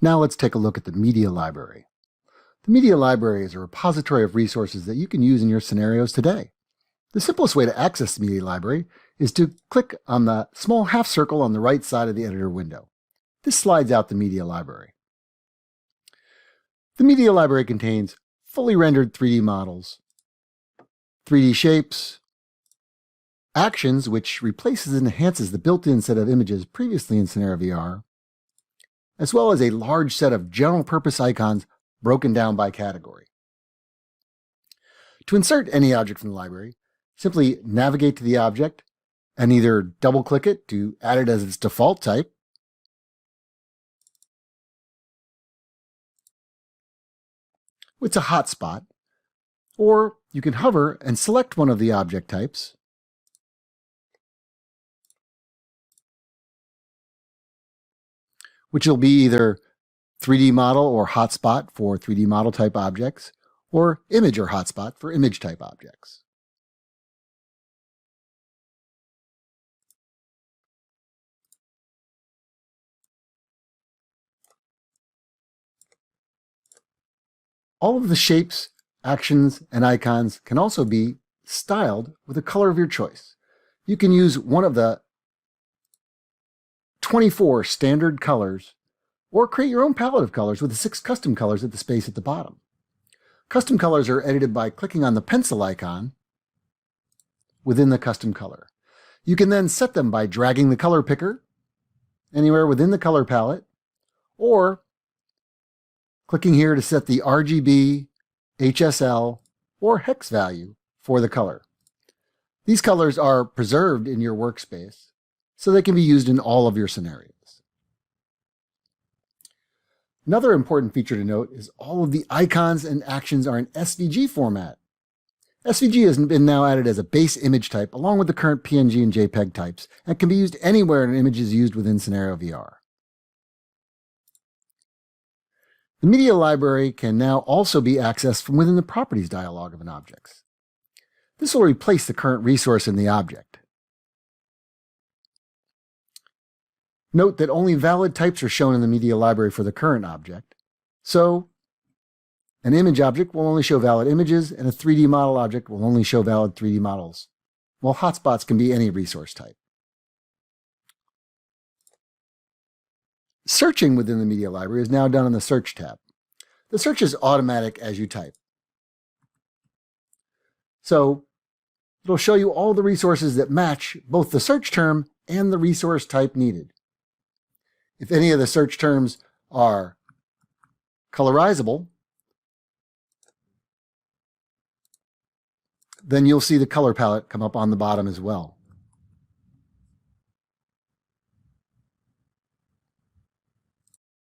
Now let's take a look at the Media Library. The Media Library is a repository of resources that you can use in your scenarios today. The simplest way to access the Media Library is to click on the small half circle on the right side of the editor window. This slides out the Media Library. The Media Library contains fully rendered 3D models, 3D shapes, actions, which replaces and enhances the built-in set of images previously in CenarioVR, as well as a large set of general-purpose icons broken down by category. To insert any object from the library, simply navigate to the object and either double-click it to add it as its default type, it's a hotspot, or you can hover and select one of the object types, which will be either 3D model or hotspot for 3D model type objects, or image or hotspot for image type objects. All of the shapes, actions, and icons can also be styled with a color of your choice. You can use one of the 24 standard colors, or create your own palette of colors with the 6 custom colors at the space at the bottom. Custom colors are edited by clicking on the pencil icon within the custom color. You can then set them by dragging the color picker anywhere within the color palette, or clicking here to set the RGB, HSL, or hex value for the color. These colors are preserved in your workspace, so they can be used in all of your scenarios. Another important feature to note is all of the icons and actions are in SVG format. SVG has been now added as a base image type along with the current PNG and JPEG types, and can be used anywhere an image is used within CenarioVR. The Media Library can now also be accessed from within the Properties dialog of an object. This will replace the current resource in the object. Note that only valid types are shown in the Media Library for the current object. So, an image object will only show valid images, and a 3D model object will only show valid 3D models, while hotspots can be any resource type. Searching within the Media Library is now done in the Search tab. The search is automatic as you type. So, it'll show you all the resources that match both the search term and the resource type needed. If any of the search terms are colorizable, then you'll see the color palette come up on the bottom as well.